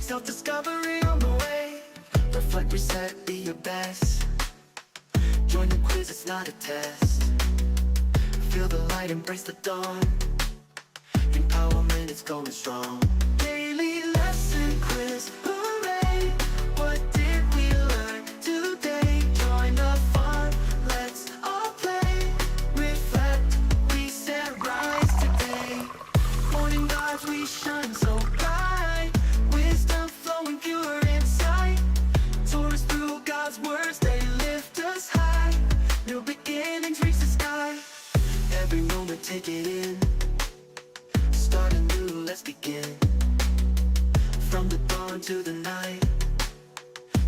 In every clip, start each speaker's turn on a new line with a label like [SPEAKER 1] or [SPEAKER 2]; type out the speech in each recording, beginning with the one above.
[SPEAKER 1] self-discovery on the way. Reflect, reset, be your best. Join the quiz, it's not a test. Feel the light, embrace the dawn. Empowerment is going strong. Daily lesson quiz, hooray! What did we learn today? Join the fun, let's all play. Reflect, reset, rise today. Morning vibes, we shine so bright. Wisdom flowing pure inside. Tours through God's words, they lift us high. New beginnings reach the sky. Every moment, take it in. Start anew, let's begin. From the dawn to the night,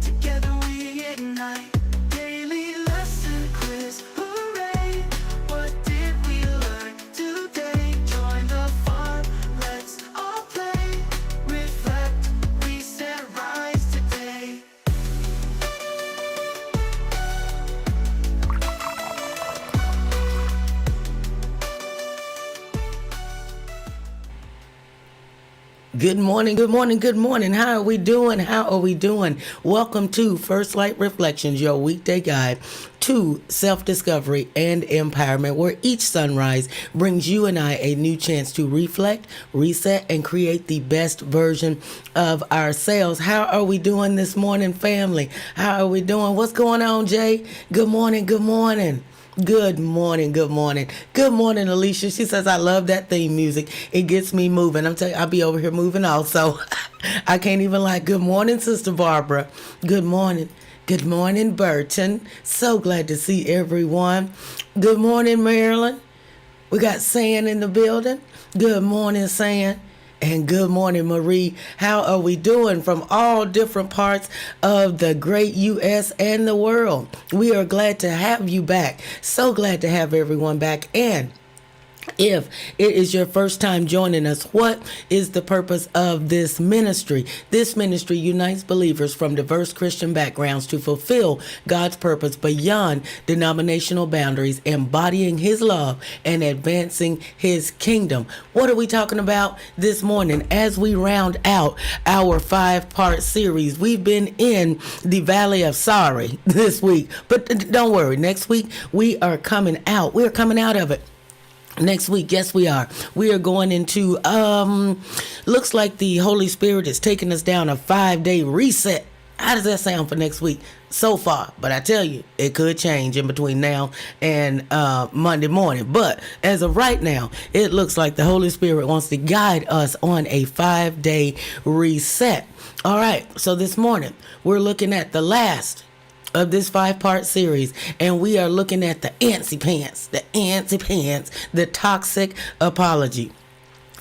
[SPEAKER 1] together we ignite. Daily lesson quiz, hooray! What did we learn today? Join the fun, let's all play. Reflect, reset, rise today.
[SPEAKER 2] Good morning, good morning, good morning. How are we doing? How are we doing? Welcome to First Light Reflections, your weekday guide to self-discovery and empowerment, where each sunrise brings you and I a new chance to reflect, reset, and create the best version of ourselves. How are we doing this morning, family? How are we doing? What's going on, Jay? Good morning, good morning. Good morning, good morning. Good morning, Alicia. She says, I love that theme music. It gets me moving. I'm telling you, I'll be over here moving also. I can't even lie. Good morning, Sister Barbara. Good morning. Good morning, Burton. So glad to see everyone. Good morning, Marilyn. We got San in the building. Good morning, San. And good morning, Marie. How are we doing from all different parts of the great U.S. and the world? We are glad to have you back. So glad to have everyone back. And if it is your first time joining us, what is the purpose of this ministry? This ministry unites believers from diverse Christian backgrounds to fulfill God's purpose beyond denominational boundaries, embodying His love and advancing His kingdom. What are we talking about this morning as we round out our 5-part series? We've been in the Valley of Sorry this week, but don't worry, next week we are coming out. We're coming out of it. Next week, yes, we are. We are going into, looks like the Holy Spirit is taking us down a 5-day reset. How does that sound for next week so far? But I tell you, it could change in between now and Monday morning. But as of right now, it looks like the Holy Spirit wants to guide us on a 5-day reset. All right, so this morning, we're looking at the last of this 5-part series, and we are looking at the antsy pants, the toxic apology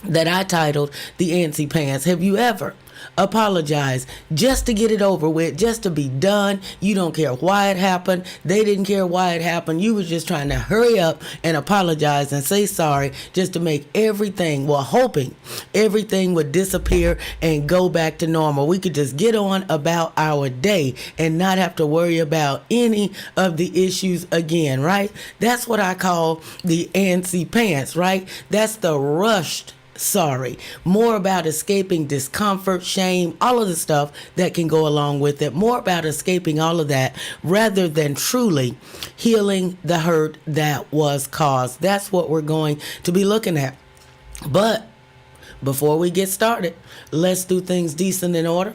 [SPEAKER 2] that I titled the antsy pants. Have you ever apologized just to get it over with, just to be done? You don't care why it happened. They didn't care why it happened. You were just trying to hurry up and apologize and say sorry just to make everything, hoping everything would disappear and go back to normal. We could just get on about our day and not have to worry about any of the issues again, right? That's what I call the antsy pants, right? That's the rushed sorry. More about escaping discomfort, shame, all of the stuff that can go along with it. More about escaping all of that rather than truly healing the hurt that was caused. That's what we're going to be looking at. But before we get started, let's do things decent in order.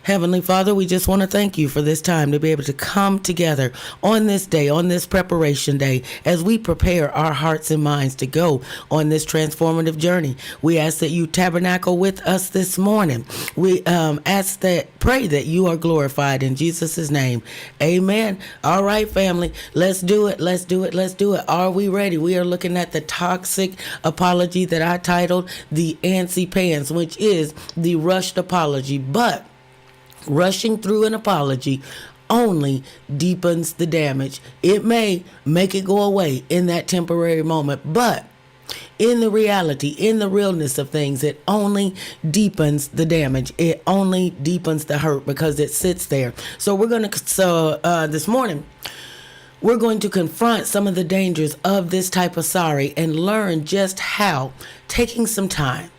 [SPEAKER 2] Heavenly Father, we just want to thank you for this time to be able to come together on this day, on this preparation day, as we prepare our hearts and minds to go on this transformative journey. We ask that you tabernacle with us this morning. We pray that you are glorified in Jesus' name. Amen. All right, family, let's do it. Let's do it. Let's do it. Are we ready? We are looking at the toxic apology that I titled the antsy pants, which is the rushed apology. But rushing through an apology only deepens the damage. It may make it go away in that temporary moment, but in the reality, in the realness of things, it only deepens the damage. It only deepens the hurt because it sits there. So this morning, we're going to confront some of the dangers of this type of sorry and learn just how taking some time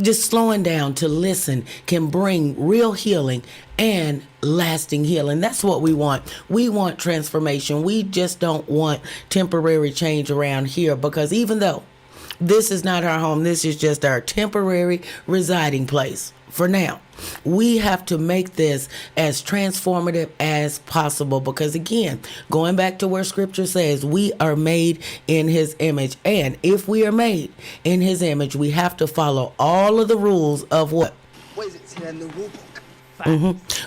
[SPEAKER 2] Just slowing down to listen can bring real healing and lasting healing. That's what we want. We want transformation. We just don't want temporary change around here, because even though this is not our home, this is just our temporary residing place for now, we have to make this as transformative as possible, because again, going back to where scripture says we are made in his image, and if we are made in his image, we have to follow all of the rules of what?
[SPEAKER 3] What is it? See that new rule book?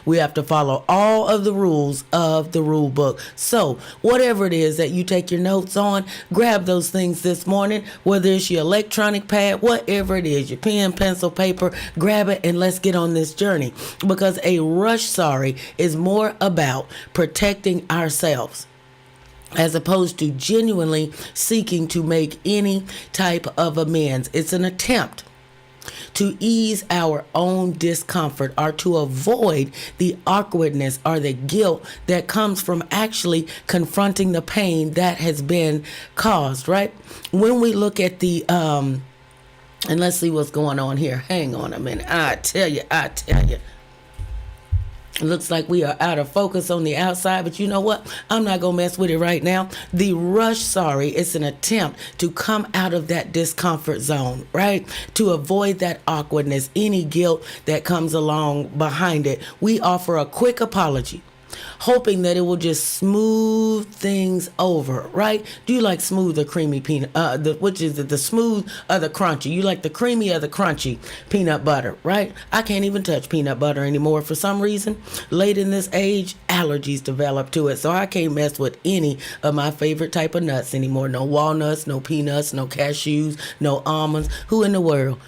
[SPEAKER 2] We have to follow all of the rules of the rule book. So whatever it is that you take your notes on, grab those things this morning, whether it's your electronic pad, whatever it is, your pen, pencil, paper, grab it and let's get on this journey, because a rush sorry is more about protecting ourselves as opposed to genuinely seeking to make any type of amends. It's an attempt to ease our own discomfort or to avoid the awkwardness or the guilt that comes from actually confronting the pain that has been caused, right? When we look at the, and let's see what's going on here. Hang on a minute. I tell you. It looks like we are out of focus on the outside, but you know what? I'm not going to mess with it right now. The rush sorry is an attempt to come out of that discomfort zone, right? To avoid that awkwardness, any guilt that comes along behind it. We offer a quick apology, hoping that it will just smooth things over, right? Do you like smooth or creamy peanut, which is the smooth or the crunchy? You like the creamy or the crunchy peanut butter, right? I can't even touch peanut butter anymore. For some reason, late in this age, allergies develop to it. So I can't mess with any of my favorite type of nuts anymore. No walnuts, no peanuts, no cashews, no almonds. Who in the world?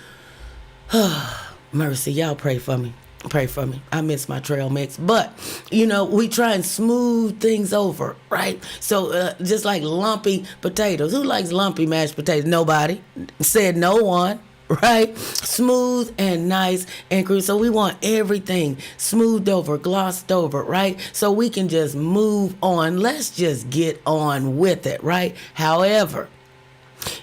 [SPEAKER 2] Mercy, y'all pray for me. Pray for me. I miss my trail mix. But, we try and smooth things over, right? So just like lumpy potatoes. Who likes lumpy mashed potatoes? Nobody. Said no one, right? Smooth and nice and crisp. So we want everything smoothed over, glossed over, right? So we can just move on. Let's just get on with it, right? However,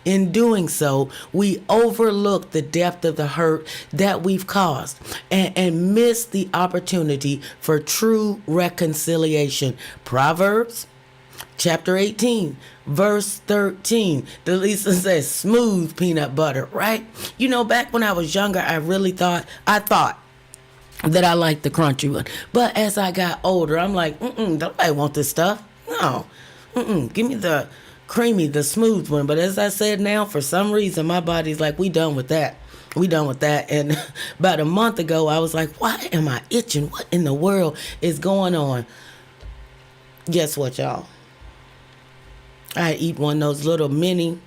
[SPEAKER 2] in doing so, we overlook the depth of the hurt that we've caused and miss the opportunity for true reconciliation. Proverbs chapter 18, verse 13. The Lisa says smooth peanut butter, right? Back when I was younger, I thought that I liked the crunchy one. But as I got older, I'm like, nobody want this stuff. No, give me the creamy, the smooth one. But as I said, now for some reason my body's like, we done with that. And about a month ago I was like, why am I itching? What in the world is going on? Guess what, y'all? I eat one of those little mini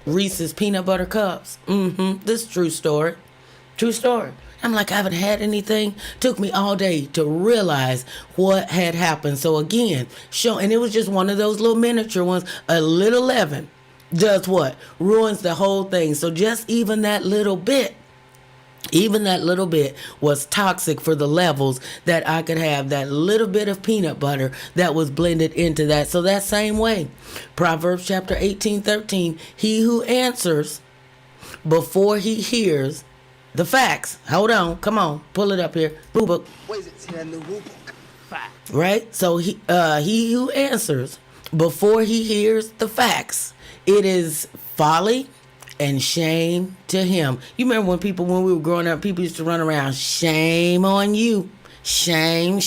[SPEAKER 2] Reese's peanut butter cups. This is true story. I'm like, I haven't had anything. Took me all day to realize what had happened. So again, and it was just one of those little miniature ones. A little leaven does what? Ruins the whole thing. So just even that little bit was toxic for the levels that I could have. That little bit of peanut butter that was blended into that. So that same way, Proverbs chapter 18:13, he who answers before he hears the facts. Hold on. Come on. Pull it up here. Rule book.
[SPEAKER 3] What is it? See that new rule book? Fact.
[SPEAKER 2] Right? So he who answers before he hears the facts, it is folly and shame to him. You remember when we were growing up, people used to run around, shame on you. Shame.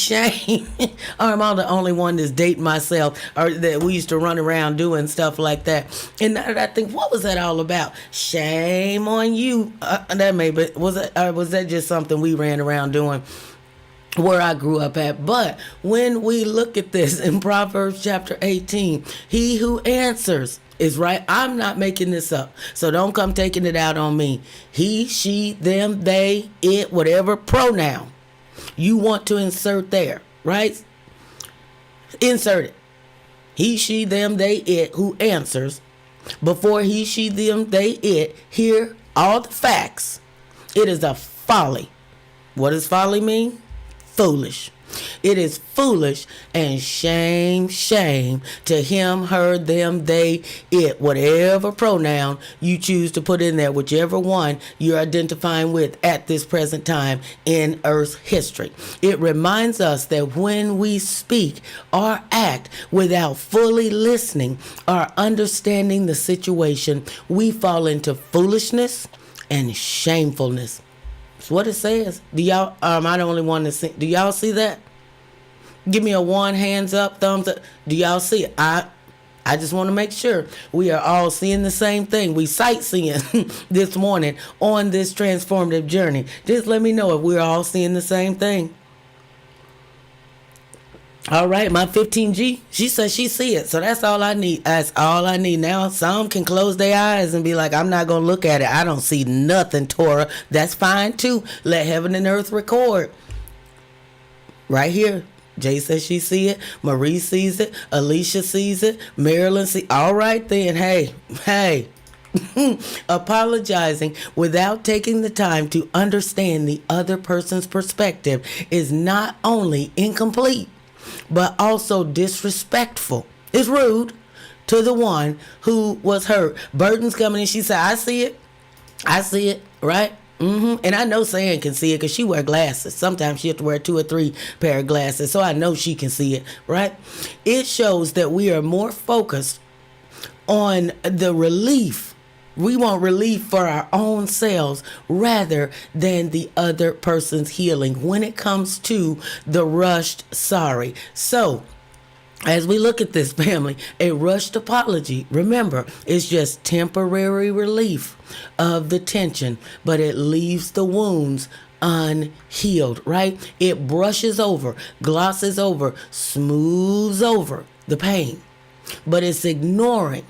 [SPEAKER 2] Or am I the only one that's dating myself, or that we used to run around doing stuff like that? And now that I think, what was that all about? Shame on you. Was that just something we ran around doing where I grew up at? But when we look at this in Proverbs chapter 18, he who answers is right. I'm not making this up, so don't come taking it out on me. He, she, them, they, it, whatever pronoun you want to insert there, right? Insert it. He, she, them, they, it, who answers before he, she, them, they, it, hear all the facts. It is a folly. What does folly mean? Foolish. It is foolish and shame, shame to him, her, them, they, it, whatever pronoun you choose to put in there, whichever one you're identifying with at this present time in Earth's history. It reminds us that when we speak or act without fully listening or understanding the situation, we fall into foolishness and shamefulness. That's what it says. Do y'all, I'm the only one to see. Do y'all see that? Give me a one, hands up, thumbs up. Do y'all see it? I just want to make sure we are all seeing the same thing. We sightseeing this morning on this transformative journey. Just let me know if we're all seeing the same thing. All right, my 15G, she says she see it. So that's all I need. That's all I need. Now, some can close their eyes and be like, I'm not going to look at it. I don't see nothing, Torah. That's fine, too. Let heaven and earth record. Right here. Jay says she see it. Marie sees it. Alicia sees it. Marilyn sees it. All right, then. Hey. Apologizing without taking the time to understand the other person's perspective is not only incomplete, but also disrespectful. It's rude to the one who was hurt. Burton's coming in. She said, I see it, right? And I know Sam can see it because she wear glasses. Sometimes she has to wear 2 or 3 pair of glasses. So I know she can see it, right? It shows that we are more focused on the relief. We want relief for our own selves rather than the other person's healing when it comes to the rushed sorry. So, as we look at this, family, a rushed apology, remember, it's just temporary relief of the tension, but it leaves the wounds unhealed, right? It brushes over, glosses over, smooths over the pain, but it's ignoring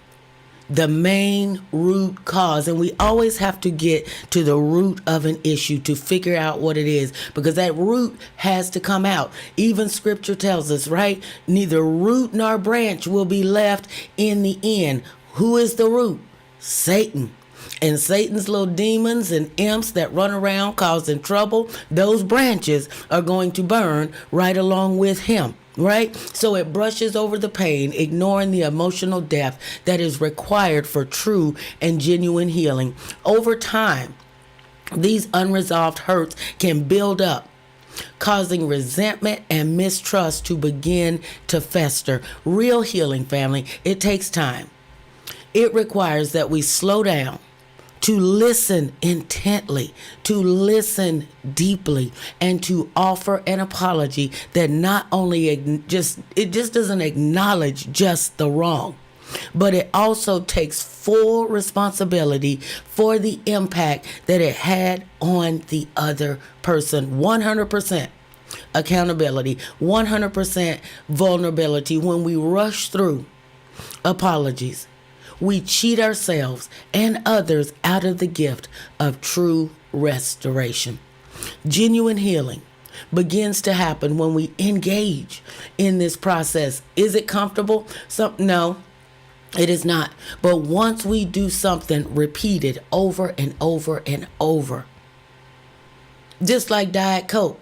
[SPEAKER 2] the main root cause. And we always have to get to the root of an issue to figure out what it is, because that root has to come out. Even scripture tells us, right? Neither root nor branch will be left in the end. Who is the root? Satan. And Satan's little demons and imps that run around causing trouble, those branches are going to burn right along with him. Right? So it brushes over the pain, ignoring the emotional depth that is required for true and genuine healing. Over time, these unresolved hurts can build up, causing resentment and mistrust to begin to fester. Real healing, family, it takes time. It requires that we slow down, to listen intently, to listen deeply, and to offer an apology that not only just doesn't acknowledge just the wrong, but it also takes full responsibility for the impact that it had on the other person. 100% accountability, 100% vulnerability. When we rush through apologies, we cheat ourselves and others out of the gift of true restoration. Genuine healing begins to happen when we engage in this process. Is it comfortable? No, it is not. But once we do something repeated over and over and over, just like Diet Coke.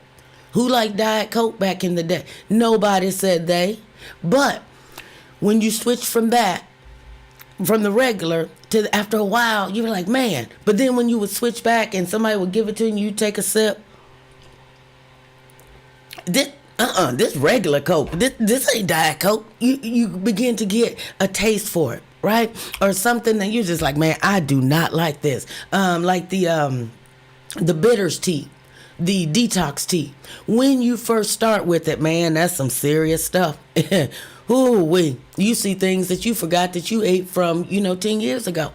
[SPEAKER 2] Who liked Diet Coke back in the day? Nobody said they. But when you switch from the regular to after a while, you were like, man. But then when you would switch back and somebody would give it to you and you take a sip, this regular Coke, this ain't Diet Coke. You begin to get a taste for it, right? Or something that you're just like, man, I do not like this. Like the bitters tea, the detox tea. When you first start with it, man, that's some serious stuff. Ooh-wee. You see things that you forgot that you ate from, 10 years ago.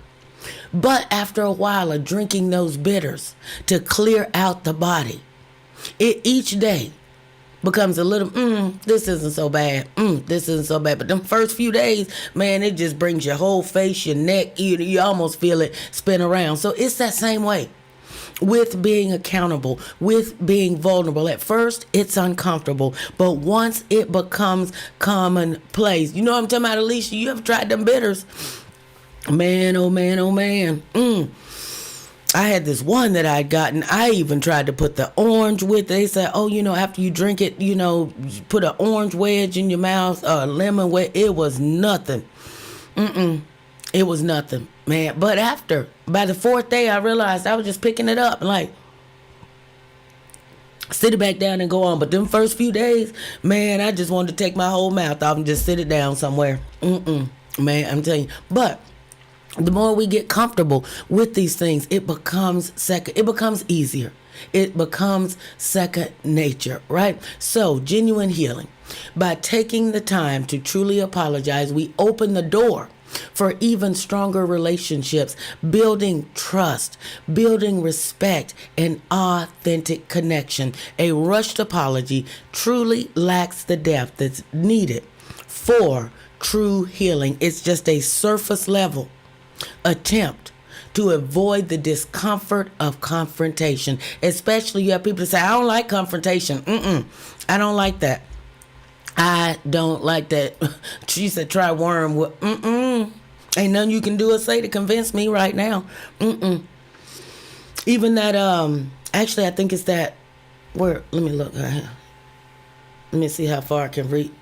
[SPEAKER 2] But after a while of drinking those bitters to clear out the body, it each day becomes a little, this isn't so bad. This isn't so bad. But them first few days, man, it just brings your whole face, your neck, you almost feel it spin around. So it's that same way with being accountable, with being vulnerable. At first, it's uncomfortable, but once it becomes commonplace, you know what I'm talking about, Alicia? You ever tried them bitters? Man, oh man, oh man. I had this one that I'd gotten. I even tried to put the orange with it. They said, oh, after you drink it, put an orange wedge in your mouth, a lemon wedge. It was nothing. It was nothing, man. But by the fourth day, I realized I was just picking it up and like, sit it back down and go on. But them first few days, man, I just wanted to take my whole mouth off and just sit it down somewhere. Man, I'm telling you. But the more we get comfortable with these things, it becomes easier. It becomes second nature, right? So, genuine healing. By taking the time to truly apologize, we open the door for even stronger relationships, building trust, building respect, and authentic connection. A rushed apology truly lacks the depth that's needed for true healing. It's just a surface level attempt to avoid the discomfort of confrontation. Especially you have people that say, I don't like confrontation. I don't like that. I don't like that. She said, try wormwood. Ain't nothing you can do or say to convince me right now. Even that, actually, I think it's that, let me look. Let me see how far I can reach.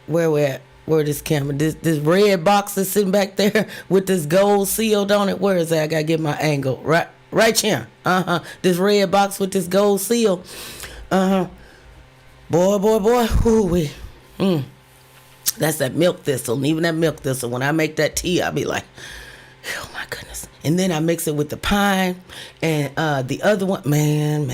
[SPEAKER 2] Where we're at. Where this camera, this red box is sitting back there with this gold sealed on it. Where is that? I gotta get my angle. Right here. This red box with this gold seal. Boy. Ooh-wee. That's that milk thistle. And even that milk thistle, when I make that tea, I'll be like, oh my goodness. And then I mix it with the pine and the other one. Man.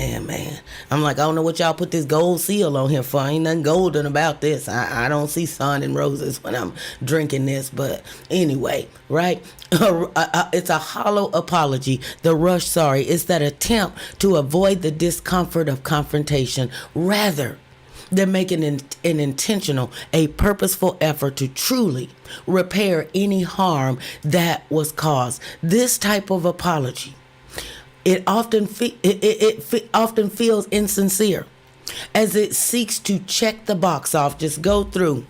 [SPEAKER 2] I'm like, I don't know what y'all put this gold seal on here for. Ain't nothing golden about this. I don't see sun and roses when I'm drinking this. But anyway, right? It's a hollow apology. The rush sorry. It's that attempt to avoid the discomfort of confrontation rather than making an intentional, a purposeful effort to truly repair any harm that was caused. This type of apology, it often feels insincere, as it seeks to check the box off, just go through,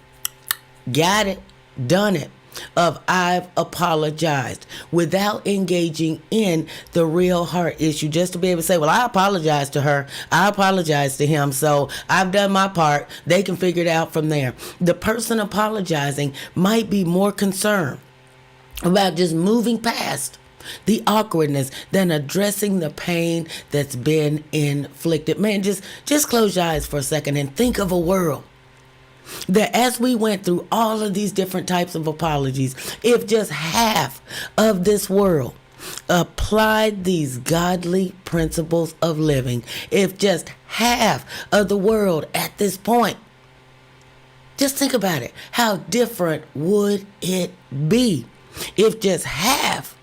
[SPEAKER 2] got it, done it, of I've apologized, without engaging in the real heart issue, just to be able to say, well, I apologize to her, I apologize to him, so I've done my part, they can figure it out from there. The person apologizing might be more concerned about just moving past the awkwardness than addressing the pain that's been inflicted. Man, just close your eyes for a second and think of a world that as we went through all of these different types of apologies, if just half of this world applied these godly principles of living, if just half of the world at this point, just think about it, how different would it be if just half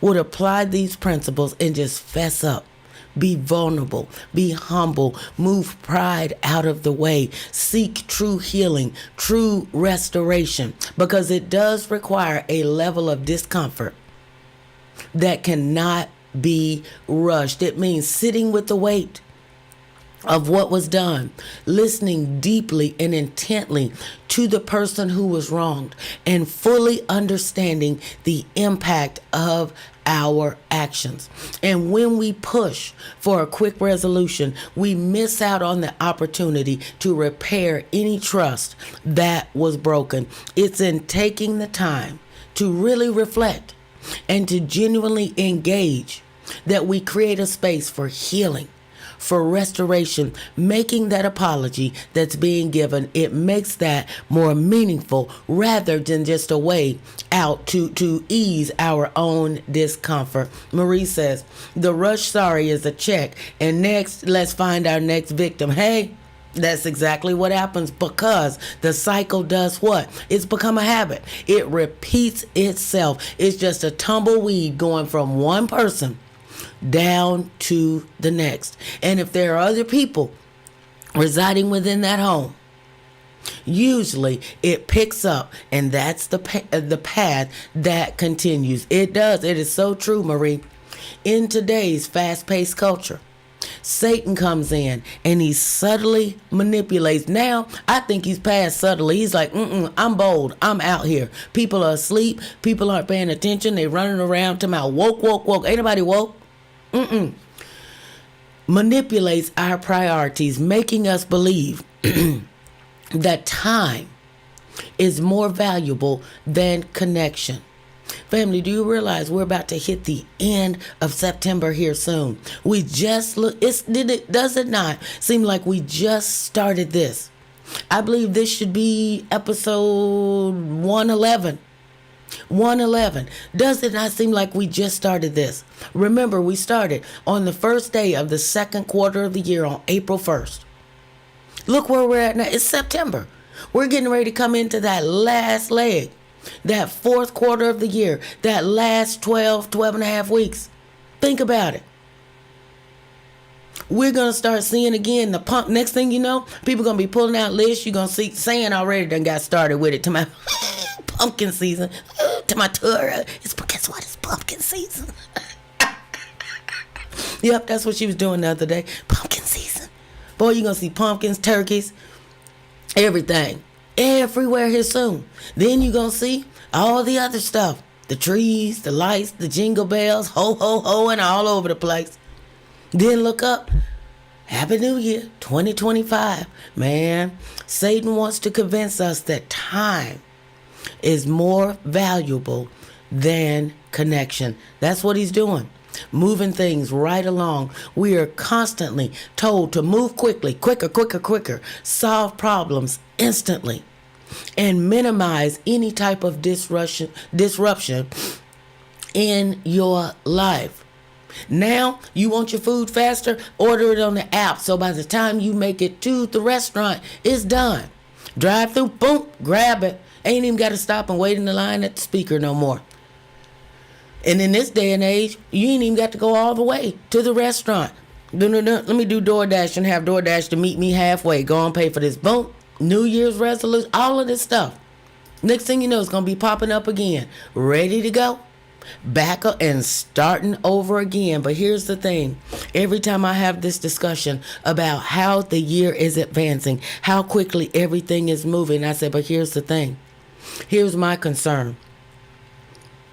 [SPEAKER 2] would apply these principles and just fess up? Be vulnerable, be humble, move pride out of the way, seek true healing, true restoration, because it does require a level of discomfort that cannot be rushed. It means sitting with the weight of what was done, listening deeply and intently to the person who was wronged, and fully understanding the impact of our actions. And when we push for a quick resolution, we miss out on the opportunity to repair any trust that was broken. It's in taking the time to really reflect and to genuinely engage that we create a space for healing, for restoration. Making that apology that's being given, it makes that more meaningful rather than just a way out to ease our own discomfort. Marie says, the rush sorry is a check, and next, let's find our next victim. Hey, that's exactly what happens, because the cycle does what? It's become a habit. It repeats itself. It's just a tumbleweed going from one person down to the next. And if there are other people residing within that home, usually it picks up, and that's the path that continues. It does. It is so true, Marie. In today's fast-paced culture, Satan comes in and he subtly manipulates. Now, I think he's past subtly. He's like, I'm bold. I'm out here. People are asleep. People aren't paying attention. They running around talking about woke. Ain't nobody woke. manipulates our priorities, making us believe that time is more valuable than connection. Family, do you realize we're about to hit the end of September here soon? We just look, does it not seem like we just started this? I believe this should be episode 111. 111. Does it not seem like we just started this? Remember, we started on the first day of the second quarter of the year on April 1st. Look where we're at now. It's September. We're getting ready to come into that last leg, that fourth quarter of the year, that last 12 and a half weeks. Think about it. We're going to start seeing again the pump. Next thing you know, people going to be pulling out lists. You're going to see, saying already done got started with it to my pumpkin season, to my tour. Guess what? It's pumpkin season. Yep, that's what she was doing the other day. Pumpkin season. Boy, you're going to see pumpkins, turkeys, everything. Everywhere here soon. Then you're going to see all the other stuff. The trees, the lights, the jingle bells, ho, ho, ho, and all over the place. Then look up. Happy New Year, 2025. Man, Satan wants to convince us that time is more valuable than connection. That's what he's doing. Moving things right along. We are constantly told to move quickly, quicker, solve problems instantly, and minimize any type of disruption in your life. Now, you want your food faster? Order it on the app. So by the time you make it to the restaurant, it's done. Drive through, boom, grab it. Ain't even got to stop and wait in the line at the speaker no more. And in this day and age, you ain't even got to go all the way to the restaurant. Let me do DoorDash and have DoorDash to meet me halfway. Go and pay for this. Boom. New Year's resolution, all of this stuff. Next thing you know, it's going to be popping up again. Ready to go. Back up and starting over again. But here's the thing. Every time I have this discussion about how the year is advancing, how quickly everything is moving, I say, but here's the thing. Here's my concern.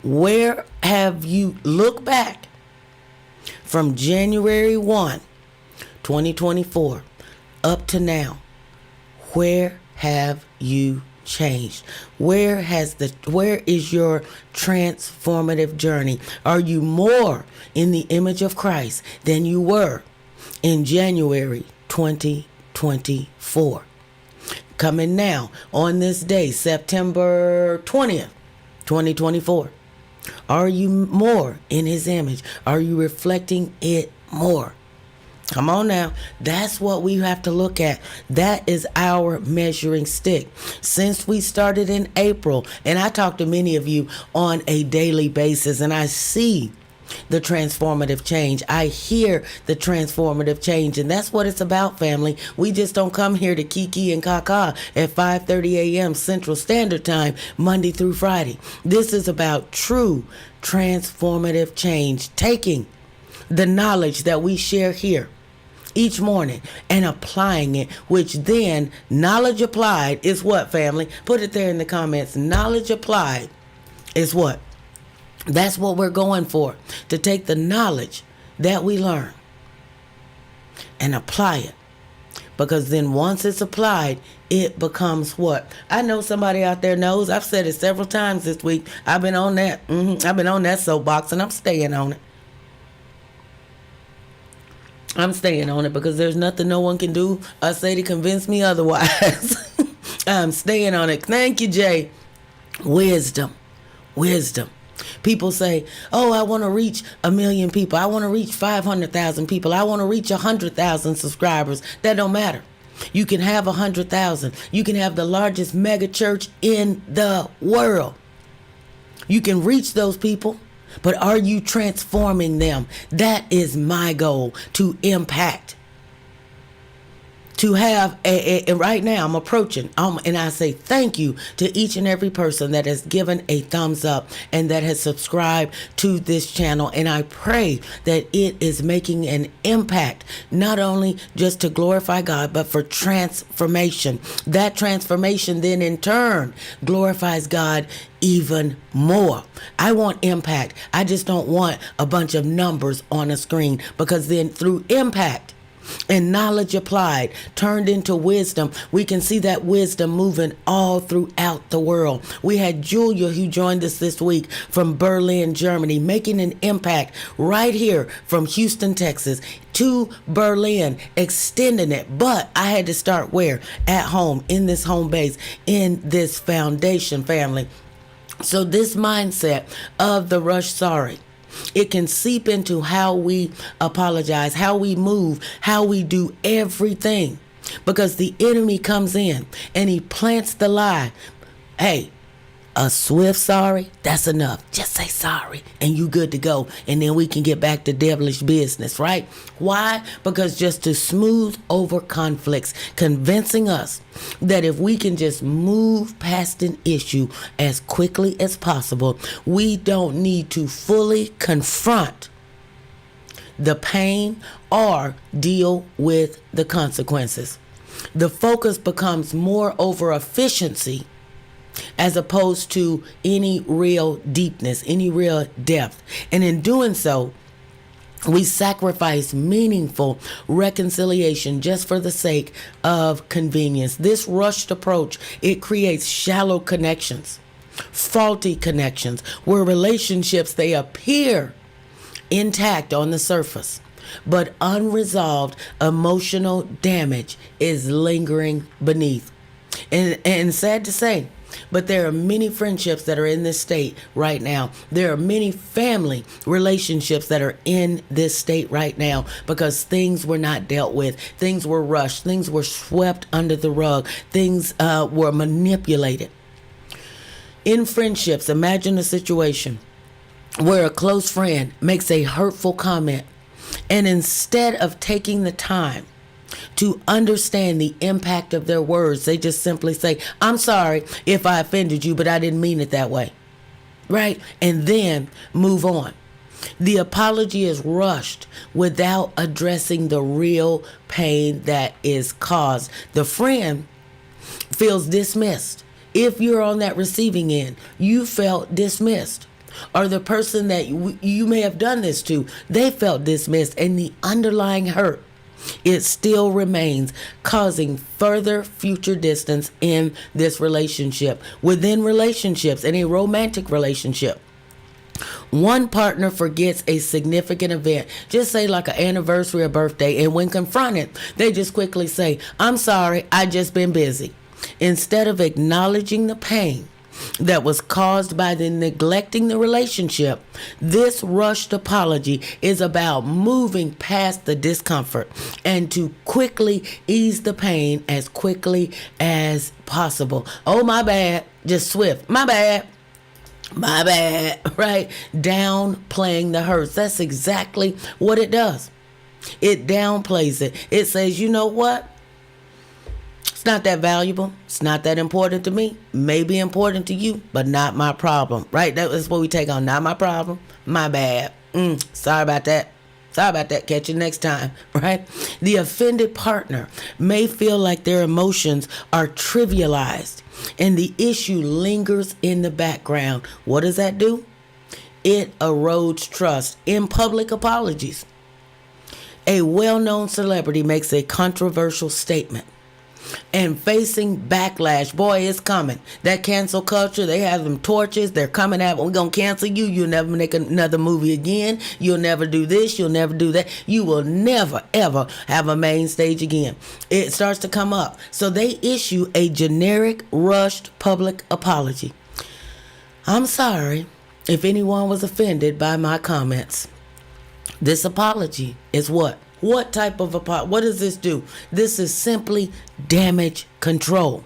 [SPEAKER 2] Where have you looked back from January 1, 2024 up to now? Where have you changed? Where is your transformative journey? Are you more in the image of Christ than you were in January 2024? Coming now on this day, September 20th, 2024. Are you more in his image? Are you reflecting it more? Come on now. That's what we have to look at. That is our measuring stick. Since we started in April, and I talk to many of you on a daily basis, and I see the transformative change. I hear the transformative change, and that's what it's about, family. We just don't come here to kiki and kaka at 5:30 a.m. Central Standard Time, Monday through Friday. This is about true transformative change, taking the knowledge that we share here each morning and applying it, which then knowledge applied is what, family? Put it there in the comments. Knowledge applied is what? That's what we're going for, to take the knowledge that we learn and apply it. Because then once it's applied, it becomes what? I know somebody out there knows. I've said it several times this week. I've been on that. I've been on that soapbox, and I'm staying on it. I'm staying on it because there's nothing no one can do or say to convince me otherwise. I'm staying on it. Thank you, Jay. Wisdom. People say, oh, I want to reach 1 million people. I want to reach 500,000 people. I want to reach 100,000 subscribers. That don't matter. You can have 100,000. You can have the largest mega church in the world. You can reach those people, but are you transforming them? That is my goal, to impact. to have and right now I'm approaching and I say thank you to each and every person that has given a thumbs up and that has subscribed to this channel, and I pray that it is making an impact, not only just to glorify God, but for transformation. That transformation then in turn glorifies God even more. I want impact. I just don't want a bunch of numbers on a screen, because then through impact and knowledge applied, turned into wisdom, we can see that wisdom moving all throughout the world. We had Julia, who joined us this week from Berlin, Germany, making an impact right here from Houston, Texas to Berlin, extending it. But I had to start where? At home, in this home base, in this foundation family. So this mindset of the rush sorry, it can seep into how we apologize, how we move, how we do everything. Because the enemy comes in and he plants the lie. Hey, a swift sorry, that's enough. Just say sorry and you good to go. And then we can get back to devilish business, right? Why? Because just to smooth over conflicts, convincing us that if we can just move past an issue as quickly as possible, we don't need to fully confront the pain or deal with the consequences. The focus becomes more over efficiency as opposed to any real deepness, any real depth. And in doing so, we sacrifice meaningful reconciliation just for the sake of convenience. This rushed approach, it creates shallow connections, faulty connections, where relationships, they appear intact on the surface, but unresolved emotional damage is lingering beneath. And sad to say, but there are many friendships that are in this state right now. There are many family relationships that are in this state right now because things were not dealt with. Things were rushed. Things were swept under the rug. Things were manipulated. In friendships, imagine a situation where a close friend makes a hurtful comment, and instead of taking the time to understand the impact of their words, they just simply say, I'm sorry if I offended you, but I didn't mean it that way. Right? And then move on. The apology is rushed without addressing the real pain that is caused. The friend feels dismissed. If you're on that receiving end, you felt dismissed. Or the person that you may have done this to, they felt dismissed, and the underlying hurt, it still remains, causing further future distance in this relationship. Within relationships, in a romantic relationship, one partner forgets a significant event, just say like an anniversary or birthday, and when confronted, they just quickly say, I'm sorry, I just been busy. Instead of acknowledging the pain that was caused by the neglecting the relationship, this rushed apology is about moving past the discomfort and to quickly ease the pain as quickly as possible. Oh, my bad. Just swift. My bad, right? Downplaying the hurts. That's exactly what it does. It downplays it. It says, you know what? It's not that valuable. It's not that important to me. May be important to you, but not my problem, right? That's what we take on. Not my problem. My bad. Sorry about that. Catch you next time, right? The offended partner may feel like their emotions are trivialized and the issue lingers in the background. What does that do? It erodes trust in public apologies. A well-known celebrity makes a controversial statement, and facing backlash, boy, it's coming. That cancel culture, they have them torches. They're coming at, we're going to cancel you. You'll never make another movie again. You'll never do this. You'll never do that. You will never, ever have a main stage again. It starts to come up. So they issue a generic, rushed public apology. I'm sorry if anyone was offended by my comments. This apology is what? What type of apology? What does this do? This is simply damage control.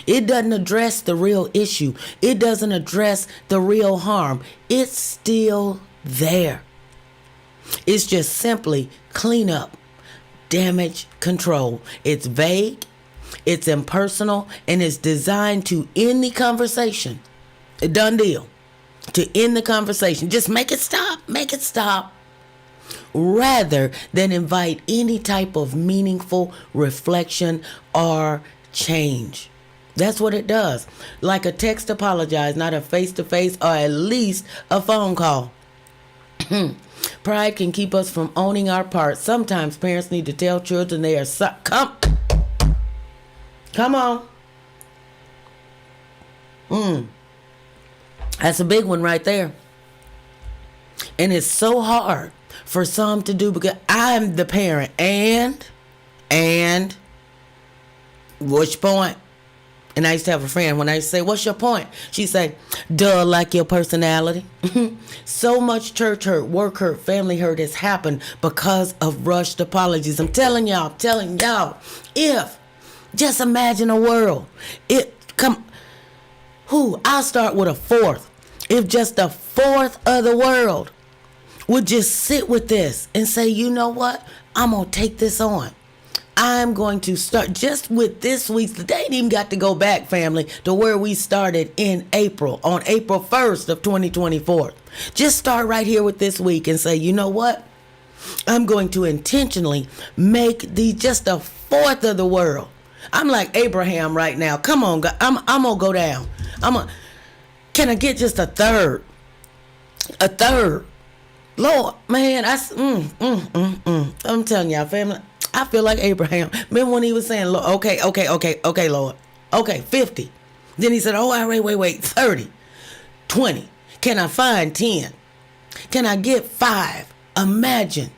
[SPEAKER 2] It doesn't address the real issue. It doesn't address the real harm. It's still there. It's just simply clean up, damage control. It's vague, it's impersonal, and it's designed to end the conversation. A done deal. To end the conversation. Just make it stop. Rather than invite any type of meaningful reflection or change. That's what it does. Like a text apologize, not a face-to-face or at least a phone call. Pride can keep us from owning our part. Sometimes parents need to tell children they are come on. That's a big one right there. And it's so hard for some to do because I'm the parent. And what's your point? And I used to have a friend, when I used to say, what's your point? She'd say, duh, like your personality. So much church hurt, work hurt, family hurt has happened because of rushed apologies. I'm telling y'all, if, just imagine a world. I'll start with a fourth. If just a fourth of the world would just sit with this and say, you know what? I'm going to take this on. I'm going to start just with this week's. They ain't even got to go back, family, to where we started in April, on April 1st of 2024. Just start right here with this week and say, you know what? I'm going to intentionally make just a fourth of the world. I'm like Abraham right now. Come on, God. I'm going to go down. Can I get just a third? A third. Lord, man, I'm telling y'all, family, I feel like Abraham. Remember when he was saying, Lord, okay, Lord. Okay, 50. Then he said, wait, 30, 20. Can I find 10? Can I get 5? Imagine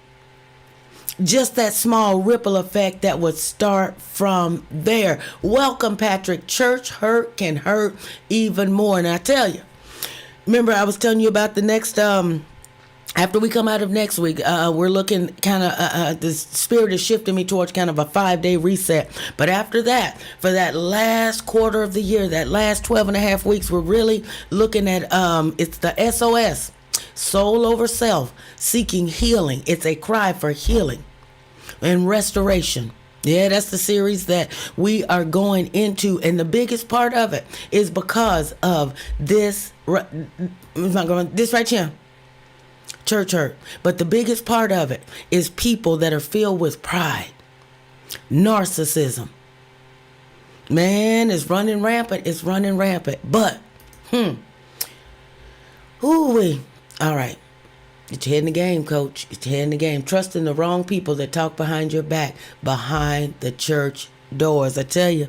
[SPEAKER 2] just that small ripple effect that would start from there. Welcome, Patrick. Church hurt can hurt even more. And I tell you, remember I was telling you about the next, after we come out of next week, we're looking kind of, the spirit is shifting me towards kind of a 5-day reset. But after that, for that last quarter of the year, that last 12 and a half weeks, we're really looking at, it's the SOS, soul over self, seeking healing. It's a cry for healing and restoration. Yeah, that's the series that we are going into. And the biggest part of it is because of this right here. Church hurt. But the biggest part of it is people that are filled with pride, narcissism. Man, it's running rampant. But, all right. Get your head in the game, coach. Get your head in the game. Trusting the wrong people that talk behind your back, behind the church doors. I tell you.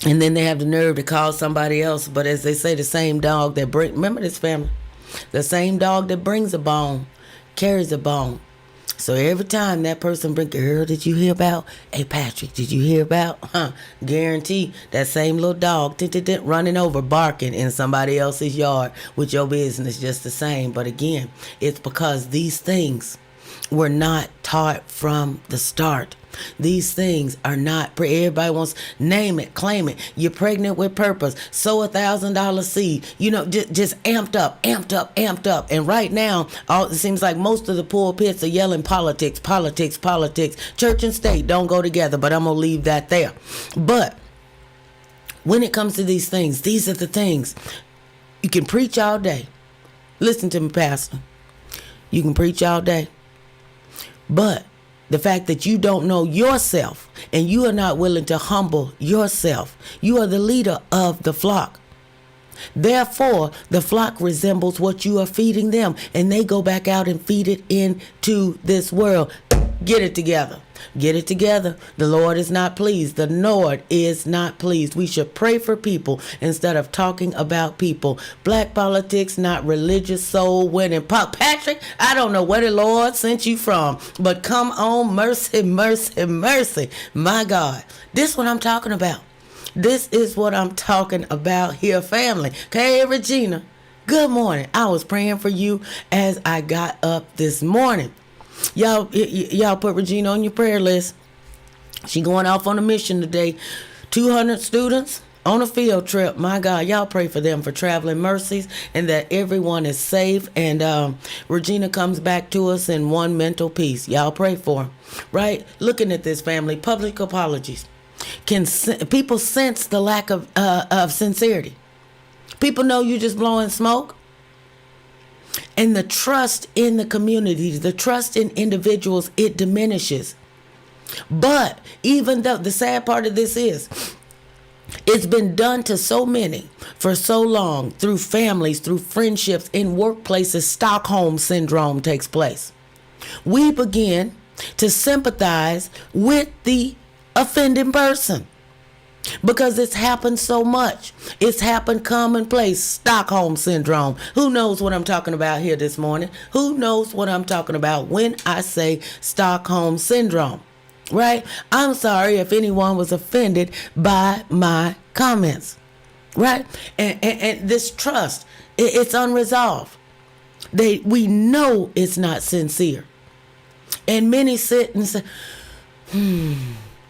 [SPEAKER 2] And then they have the nerve to call somebody else. But as they say, the same dog that remember this, family? The same dog that brings a bone carries a bone. So every time that person brings, girl, did you hear about? Hey, Patrick, did you hear about? Guarantee that same little dog running over, barking in somebody else's yard with your business just the same. But again, it's because these things were not taught from the start. These things are not, everybody wants, name it, claim it. You're pregnant with purpose. Sow $1,000 seed. Just amped up. And right now, it seems like most of the pulpits are yelling politics. Church and state don't go together, but I'm going to leave that there. But when it comes to these things, these are the things. You can preach all day. Listen to me, Pastor. You can preach all day. But the fact that you don't know yourself and you are not willing to humble yourself, you are the leader of the flock. Therefore, the flock resembles what you are feeding them, and they go back out and feed it into this world. Get it together. The Lord is not pleased. The Lord is not pleased. We should pray for people instead of talking about people. Black politics, not religious, soul winning. Patrick, I don't know where the Lord sent you from, but come on, mercy. My God, this is what I'm talking about. This is what I'm talking about here, family. Okay, Regina, good morning. I was praying for you as I got up this morning. Y'all put Regina on your prayer list. She going off on a mission today. 200 students on a field trip. My God, y'all pray for them for traveling mercies and that everyone is safe. And Regina comes back to us in one mental peace. Y'all pray for them, right? Looking at this, family, public apologies. People sense the lack of sincerity? People know you just blowing smoke. And the trust in the community, the trust in individuals, it diminishes. But even though the sad part of this is, it's been done to so many for so long through families, through friendships, in workplaces, Stockholm syndrome takes place. We begin to sympathize with the offending person because it's happened so much. It's happened commonplace, Stockholm syndrome. Who knows what I'm talking about here this morning? Who knows what I'm talking about when I say Stockholm syndrome? Right? I'm sorry if anyone was offended by my comments. Right? And this trust, it's unresolved. We know it's not sincere. And many sit and say,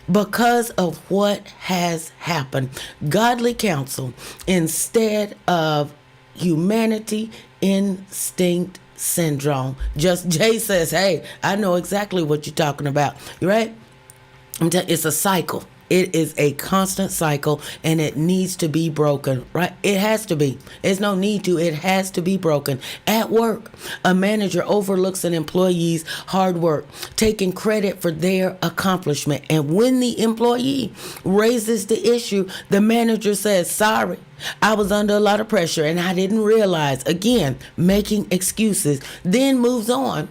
[SPEAKER 2] because of what has happened. Godly counsel instead of humanity instinct syndrome. Just Jay says, hey, I know exactly what you're talking about. Right? It's a cycle. It is a constant cycle and it needs to be broken, right? It has to be. There's no need to. It has to be broken. At work, a manager overlooks an employee's hard work, taking credit for their accomplishment. And when the employee raises the issue, the manager says, sorry, I was under a lot of pressure and I didn't realize. Again, making excuses, then moves on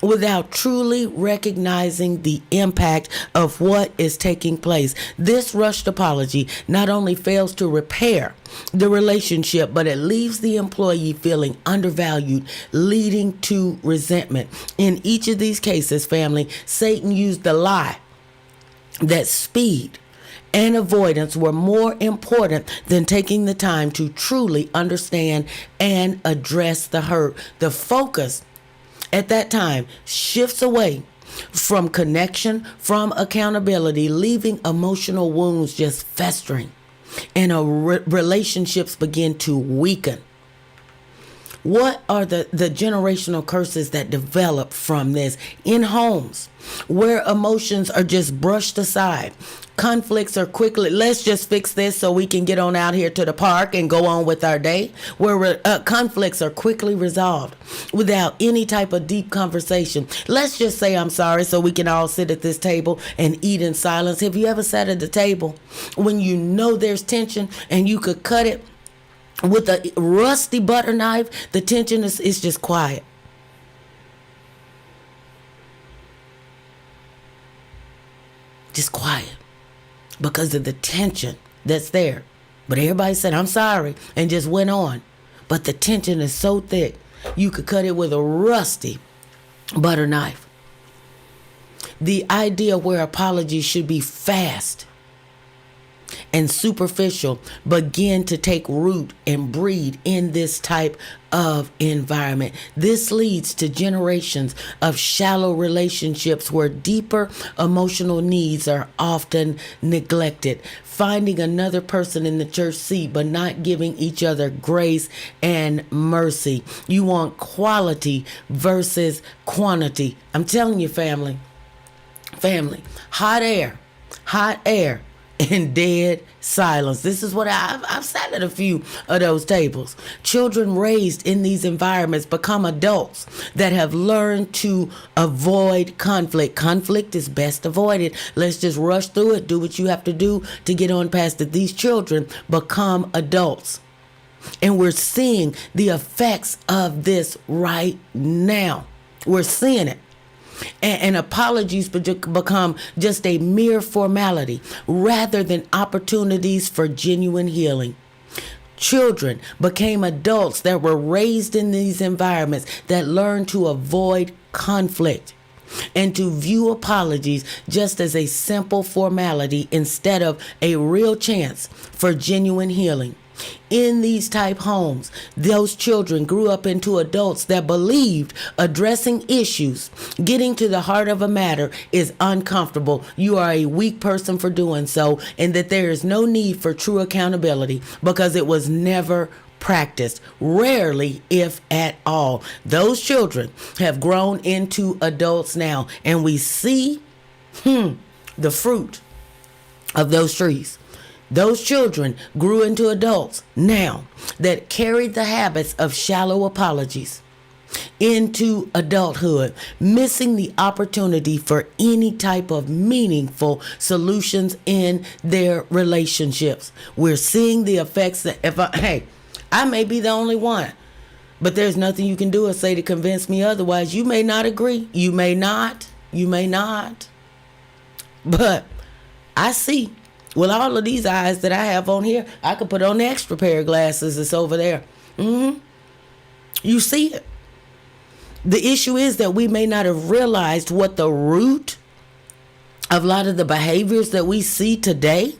[SPEAKER 2] without truly recognizing the impact of what is taking place. This rushed apology not only fails to repair the relationship, but it leaves the employee feeling undervalued, leading to resentment. In each of these cases, family, Satan used the lie that speed and avoidance were more important than taking the time to truly understand and address the hurt. The focus at that time shifts away from connection, from accountability, leaving emotional wounds just festering, and relationships begin to weaken. What are the generational curses that develop from this? In homes where emotions are just brushed aside, conflicts are quickly, let's just fix this so we can get on out here to the park and go on with our day, where conflicts are quickly resolved without any type of deep conversation. Let's just say I'm sorry so we can all sit at this table and eat in silence. Have you ever sat at the table when you know there's tension and you could cut it with a rusty butter knife? The tension is just quiet. Just quiet because of the tension that's there. But everybody said, I'm sorry, and just went on. But the tension is so thick, you could cut it with a rusty butter knife. The idea where apologies should be fast and superficial begin to take root and breed in this type of environment. This leads to generations of shallow relationships where deeper emotional needs are often neglected. Finding another person in the church seat, but not giving each other grace and mercy. You want quality versus quantity. I'm telling you, family, hot air, and dead silence. This is what I've sat at a few of those tables. Children raised in these environments become adults that have learned to avoid conflict. Conflict is best avoided. Let's just rush through it, do what you have to do to get on past it. These children become adults. And we're seeing the effects of this right now. We're seeing it. And apologies become just a mere formality rather than opportunities for genuine healing. Children became adults that were raised in these environments that learned to avoid conflict and to view apologies just as a simple formality instead of a real chance for genuine healing. In these type homes, those children grew up into adults that believed addressing issues, getting to the heart of a matter is uncomfortable. You are a weak person for doing so, and that there is no need for true accountability because it was never practiced, rarely if at all. Those children have grown into adults now, and we see the fruit of those trees. Those children grew into adults now that carried the habits of shallow apologies into adulthood, missing the opportunity for any type of meaningful solutions in their relationships. We're seeing the effects that I may be the only one, but there's nothing you can do or say to convince me otherwise. You may not agree. You may not. But I see. With all of these eyes that I have on here, I could put on the extra pair of glasses that's over there. You see it. The issue is that we may not have realized what the root of a lot of the behaviors that we see today,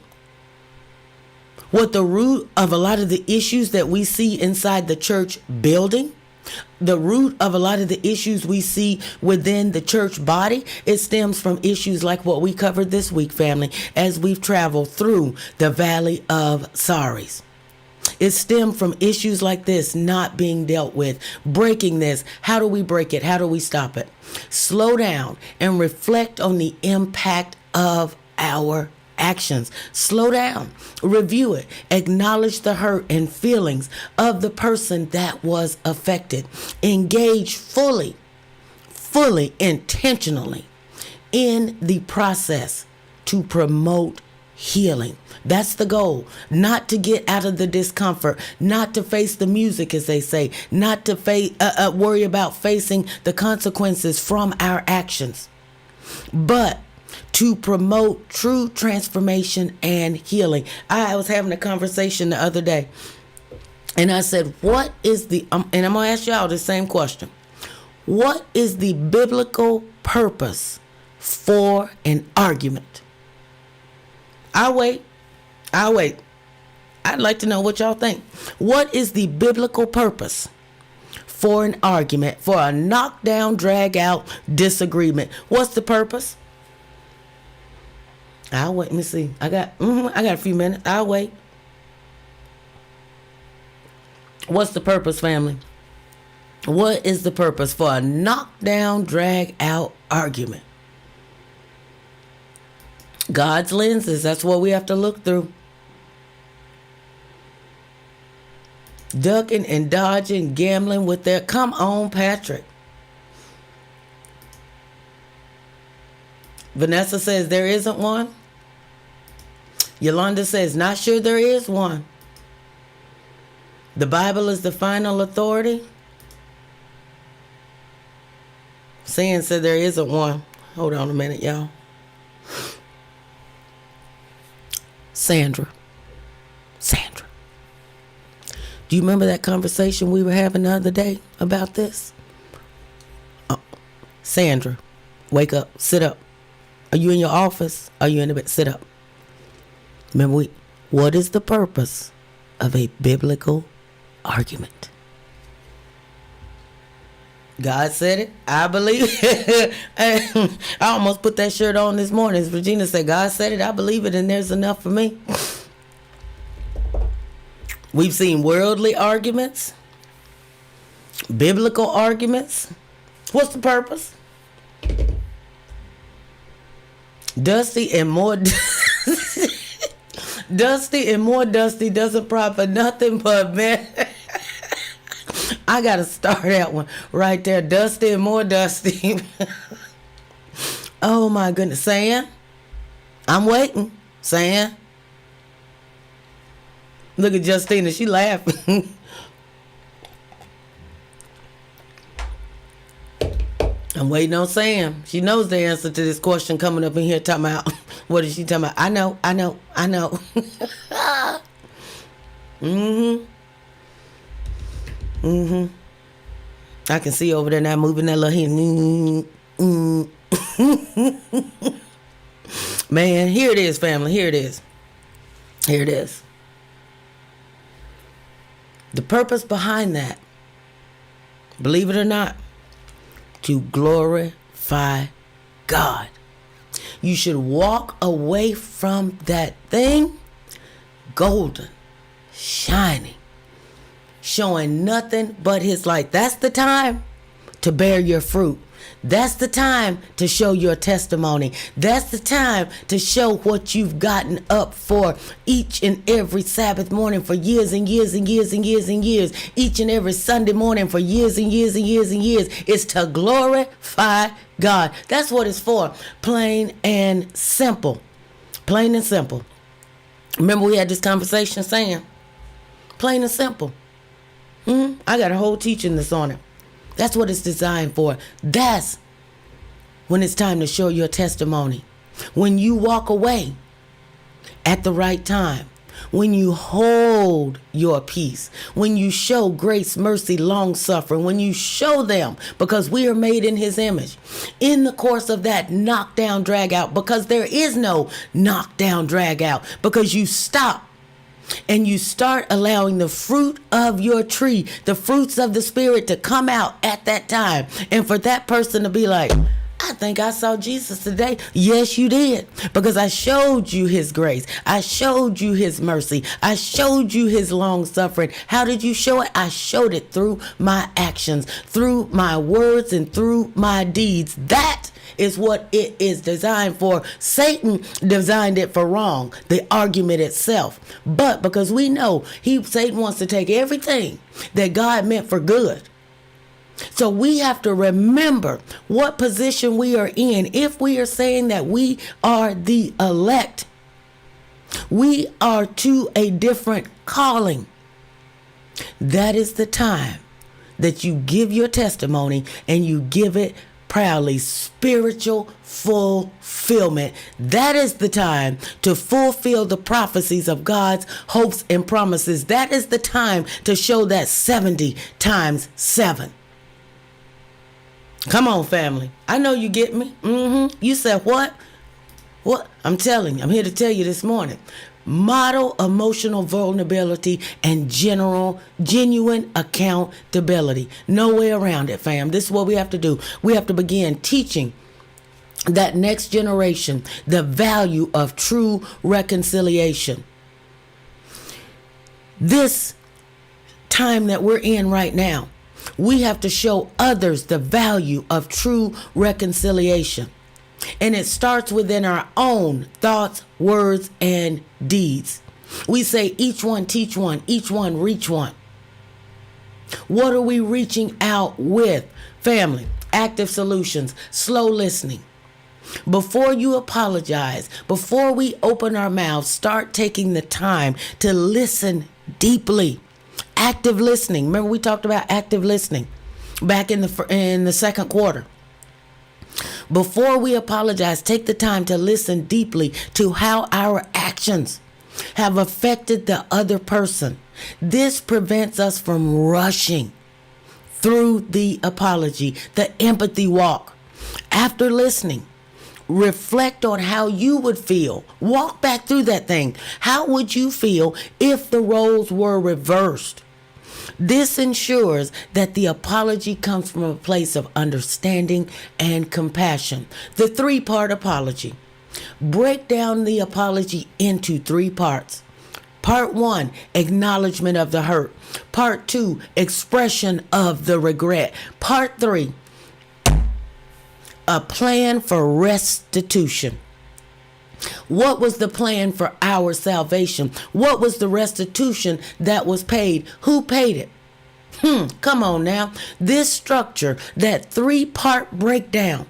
[SPEAKER 2] what the root of a lot of the issues that we see inside the church building, the root of a lot of the issues we see within the church body, it stems from issues like what we covered this week, family, as we've traveled through the valley of sorries. It stemmed from issues like this not being dealt with, breaking this. How do we break it? How do we stop it? Slow down and reflect on the impact of our actions. Slow down, review it, acknowledge the hurt and feelings of the person that was affected. Engage fully, intentionally in the process to promote healing. That's the goal. Not to get out of the discomfort, not to face the music, as they say, not to worry about facing the consequences from our actions, but to promote true transformation and healing. I was having a conversation the other day, and I said, what is the, and I'm going to ask y'all the same question. What is the biblical purpose for an argument? I'll wait. I'd like to know what y'all think. What is the biblical purpose for an argument, for a knockdown, drag out disagreement? What's the purpose? I'll wait. Let me see. I got a few minutes. I'll wait. What's the purpose, family? What is the purpose for a knockdown, drag out argument? God's lenses. That's what we have to look through. Ducking and dodging, gambling with their. Come on, Patrick. Vanessa says there isn't one. Yolanda says not sure there is one. The Bible is the final authority. Sam said there isn't one. Hold on a minute, y'all. Sandra. Do you remember that conversation we were having the other day about this? Sandra, wake up, sit up. Are you in your office? Are you in the bed? Sit up. Remember, what is the purpose of a biblical argument? God said it. I believe it. I almost put that shirt on this morning. As Regina said, God said it. I believe it, and there's enough for me. We've seen worldly arguments, biblical arguments. What's the purpose? Dusty and more dusty doesn't profit nothing but man. I gotta start that one right there. Dusty and more dusty. Oh my goodness. Sam, I'm waiting. Sam. Look at Justina. She laughing. I'm waiting on Sam. She knows the answer to this question coming up in here talking about, what is she talking about? I know. I can see over there now moving that little hand. Man, here it is, family. Here it is. The purpose behind that, believe it or not, to glorify God. You should walk away from that thing golden, shining, showing nothing but his light. That's the time to bear your fruit. That's the time to show your testimony. That's the time to show what you've gotten up for each and every Sabbath morning for years and years and years and years and years. Each and every Sunday morning for years and years and years and years. It's to glorify God. That's what it's for. Plain and simple. Plain and simple. Remember we had this conversation saying, plain and simple. I got a whole teaching that's on it. That's what it's designed for. That's when it's time to show your testimony. When you walk away at the right time. When you hold your peace. When you show grace, mercy, long suffering. When you show them, because we are made in his image. In the course of that knockdown, drag out. Because there is no knockdown, drag out. Because you stop. And you start allowing the fruit of your tree, the fruits of the Spirit to come out at that time. And for that person to be like, I think I saw Jesus today. Yes, you did. Because I showed you his grace. I showed you his mercy. I showed you his long suffering. How did you show it? I showed it through my actions, through my words, and through my deeds. That is what it is designed for. Satan designed it for wrong, the argument itself. But because we know Satan wants to take everything that God meant for good. So we have to remember what position we are in. If we are saying that we are the elect, we are to a different calling. That is the time that you give your testimony and you give it proudly. Spiritual fulfillment. That is the time to fulfill the prophecies of God's hopes and promises. That is the time to show that 70 times 7. Come on, family. I know you get me. You said what? What? I'm telling you. I'm here to tell you this morning. Model emotional vulnerability and genuine accountability. No way around it, fam. This is what we have to do. We have to begin teaching that next generation the value of true reconciliation. This time that we're in right now, we have to show others the value of true reconciliation. And it starts within our own thoughts, words, and deeds. We say each one teach one, each one reach one. What are we reaching out with? Family, active solutions, slow listening. Before you apologize, before we open our mouths, start taking the time to listen deeply. Active listening. Remember we talked about active listening back in the second quarter. Before we apologize, take the time to listen deeply to how our actions have affected the other person. This prevents us from rushing through the apology, the empathy walk. After listening, reflect on how you would feel. Walk back through that thing. How would you feel if the roles were reversed? This ensures that the apology comes from a place of understanding and compassion. The 3-part apology. Break down the apology into 3 parts. Part 1, acknowledgement of the hurt. Part 2, expression of the regret. Part 3, a plan for restitution. What was the plan for our salvation? What was the restitution that was paid? Who paid it? Come on now. This structure, that 3-part breakdown,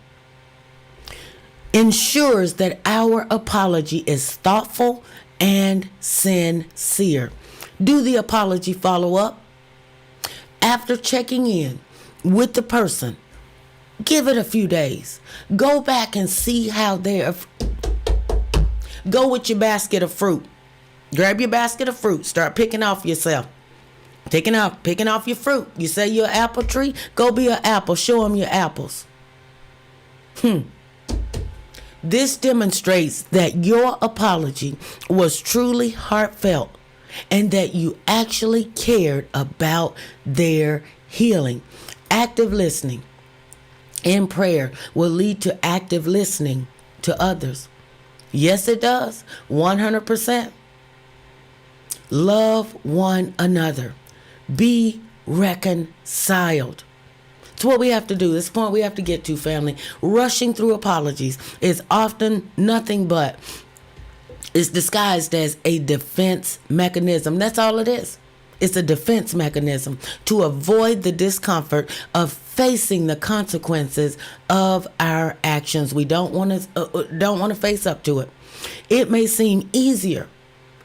[SPEAKER 2] ensures that our apology is thoughtful and sincere. Do the apology follow-up. After checking in with the person, give it a few days. Go back and see how they're... Go with your basket of fruit. Grab your basket of fruit. Start picking off yourself. Picking off your fruit. You say you're an apple tree? Go be an apple. Show them your apples. This demonstrates that your apology was truly heartfelt, and that you actually cared about their healing. Active listening in prayer will lead to active listening to others. Yes, it does. 100%. Love one another. Be reconciled. It's what we have to do. This is the point we have to get to, family. Rushing through apologies is often nothing but, it's disguised as a defense mechanism. That's all it is. It's a defense mechanism to avoid the discomfort of facing the consequences of our actions. We don't want to face up to it. It may seem easier.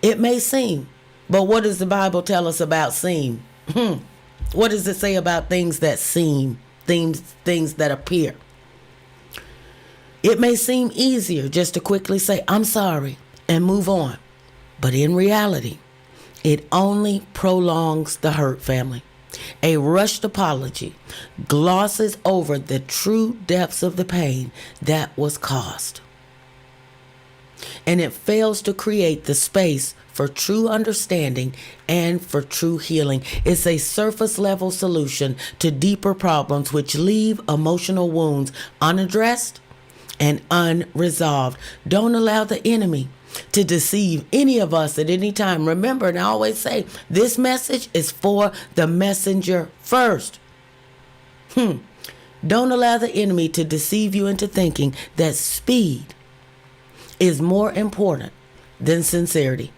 [SPEAKER 2] It may seem. But what does the Bible tell us about seem? What does it say about things that seem, things that appear? It may seem easier just to quickly say, I'm sorry, and move on. But in reality, it only prolongs the hurt, family. A rushed apology glosses over the true depths of the pain that was caused. And it fails to create the space for true understanding and for true healing. It's a surface level solution to deeper problems which leave emotional wounds unaddressed and unresolved. Don't allow the enemy to deceive any of us at any time. Remember, and I always say, this message is for the messenger first. Don't allow the enemy to deceive you into thinking that speed is more important than sincerity.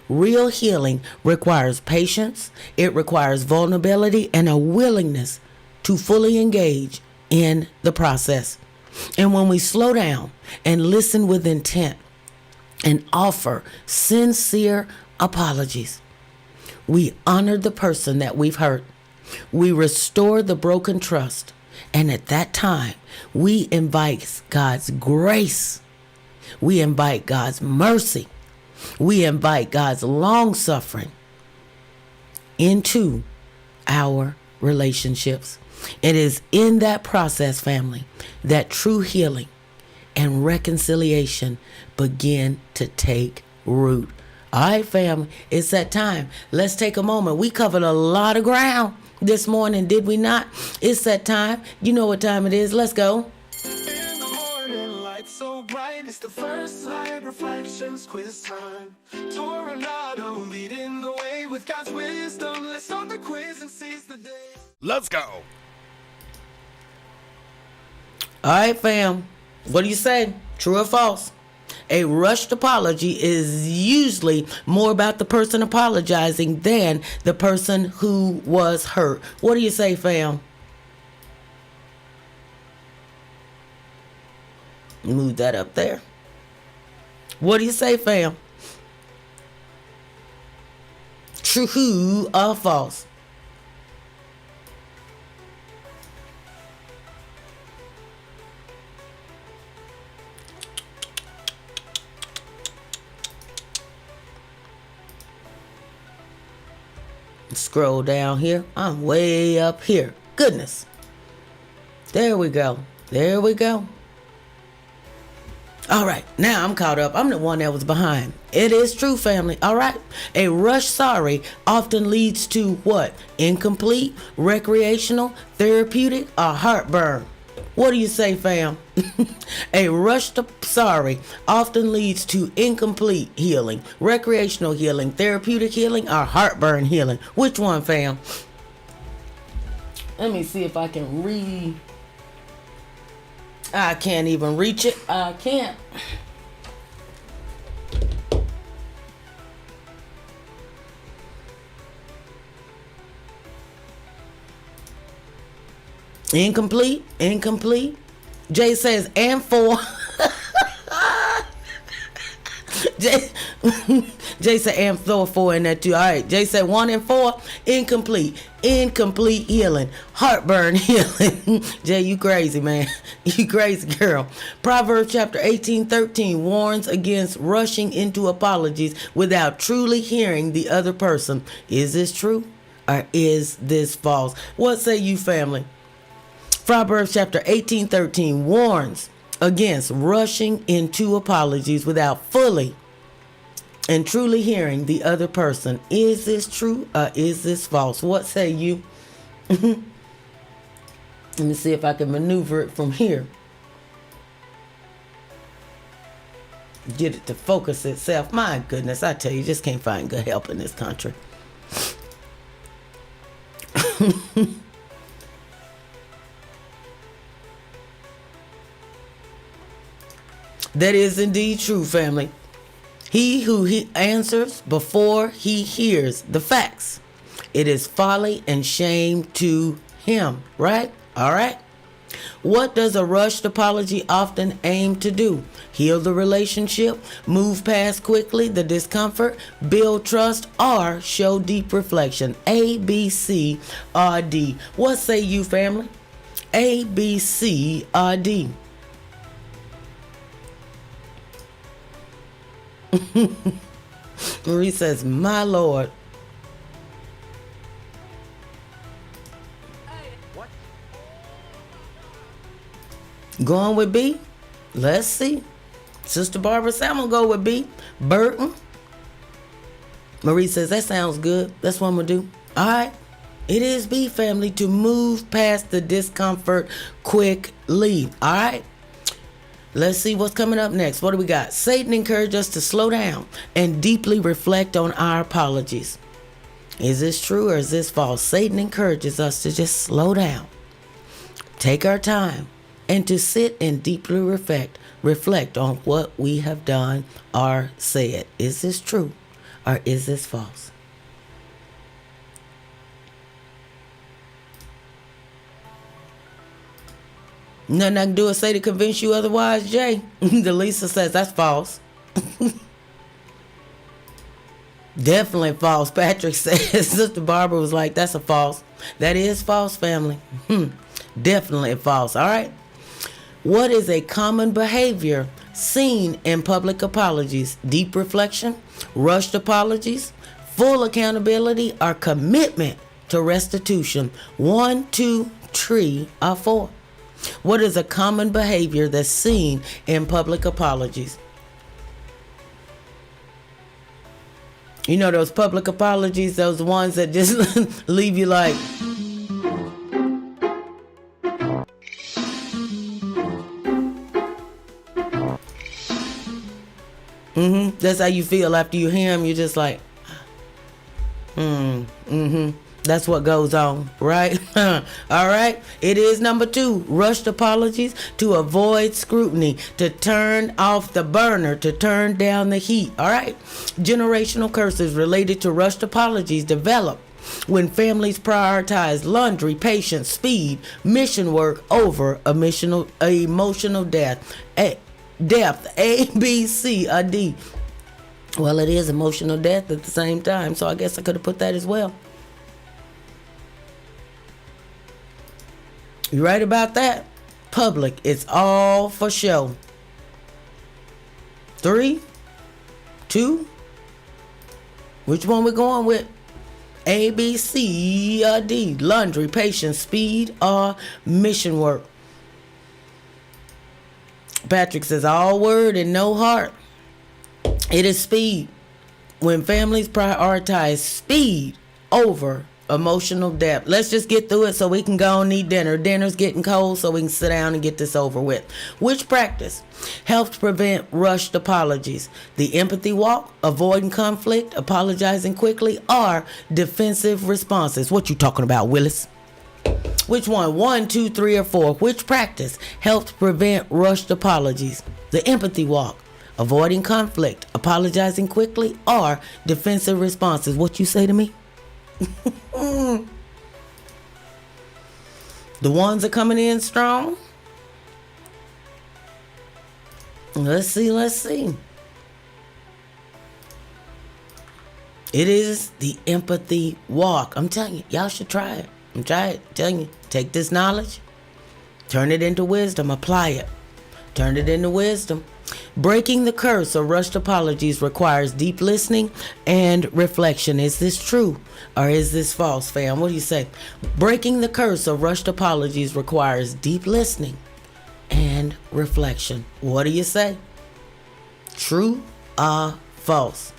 [SPEAKER 2] Real healing requires patience, it requires vulnerability, and a willingness to fully engage in the process. And when we slow down and listen with intent and offer sincere apologies, we honor the person that we've hurt. We restore the broken trust. And at that time, we invite God's grace. We invite God's mercy. We invite God's long suffering into our relationships. It is in that process, family, that true healing and reconciliation begin to take root. All right, family, it's that time. Let's take a moment. We covered a lot of ground this morning, did we not? It's that time. You know what time it is. Let's go.
[SPEAKER 1] In the morning light so bright, it's the first light reflections quiz time. Tornado leading the way with God's wisdom. Let's start the quiz and seize the day.
[SPEAKER 4] Let's go.
[SPEAKER 2] All right, fam. What do you say? True or false? A rushed apology is usually more about the person apologizing than the person who was hurt. What do you say, fam? Move that up there. What do you say, fam? True or false? Scroll down here. I'm way up here. Goodness. There we go. There we go. All right, now I'm caught up. I'm the one that was behind. It is true, family. All right. A rush sorry often leads to what? Incomplete, recreational, therapeutic, or heartburn. What do you say, fam? A rushed sorry often leads to incomplete healing, recreational healing, therapeutic healing, or heartburn healing. Which one, fam? Let me see if I can read. I can't even reach it. I can't. Incomplete. Jay says, and for. Jay said, and throw a 4 in that too. All right. Jay said 1 and 4, incomplete healing, heartburn healing. Jay, you crazy, man. You crazy, girl. Proverbs chapter 18:13 warns against rushing into apologies without truly hearing the other person. Is this true or is this false? What say you, family? Proverbs chapter 18:13 warns against rushing into apologies without fully and truly hearing the other person. Is this true or is this false? What say you? Let me see if I can maneuver it from here. Get it to focus itself. My goodness, I tell you, just can't find good help in this country. That is indeed true, family. He who answers before he hears the facts, it is folly and shame to him, right? All right. What does a rushed apology often aim to do? Heal the relationship, move past quickly the discomfort, build trust, or show deep reflection. A, B, C, or D. What say you, family? A, B, C, or D? Marie says, my Lord. Going with B? Let's see. Sister Barbara said, I'm going to go with B. Burton. Marie says, that sounds good. That's what I'm going to do. All right. It is B, family, to move past the discomfort quickly. All right. Let's see what's coming up next. What do we got? Satan encouraged us to slow down and deeply reflect on our apologies. Is this true or is this false? Satan encourages us to just slow down, take our time, and to sit and deeply reflect on what we have done or said. Is this true or is this false? Nothing I can do is say to convince you otherwise, Jay. Delisa says that's false. Definitely false. Patrick says, Sister Barbara was like, that's a false. That is false, family. Definitely false. All right. What is a common behavior seen in public apologies? Deep reflection, rushed apologies, full accountability, or commitment to restitution? 1, 2, 3, or 4. What is a common behavior that's seen in public apologies? You know those public apologies, those ones that just leave you like, that's how you feel after you hear them. You're just like, That's what goes on, right? All right. It is number 2, rushed apologies to avoid scrutiny, to turn off the burner, to turn down the heat. All right. Generational curses related to rushed apologies develop when families prioritize laundry, patience, speed, mission work over emotional death. A, B, C, or D. Well, it is emotional death at the same time, so I guess I could have put that as well. You right about that? Public, it's all for show. 3, 2, which one we going with? A, B, C, or D? Laundry, patience, speed, or mission work? Patrick says all word and no heart. It is speed. When families prioritize speed over emotional depth. Let's just get through it so we can go and eat dinner. Dinner's getting cold, so we can sit down and get this over with. Which practice helps prevent rushed apologies? The empathy walk, avoiding conflict, apologizing quickly, or defensive responses? What you talking about, Willis? Which one? 1, 2, 3, or 4? Which practice helps prevent rushed apologies? The empathy walk, avoiding conflict, apologizing quickly, or defensive responses? What you say to me? The ones are coming in strong. Let's see. It is the empathy walk. I'm telling you, y'all should try it. I'm telling you, take this knowledge, turn it into wisdom, apply it. Turn it into wisdom. Breaking the curse of rushed apologies requires deep listening and reflection. Is this true or is this false, fam? What do you say? Breaking the curse of rushed apologies requires deep listening and reflection. What do you say? True or false?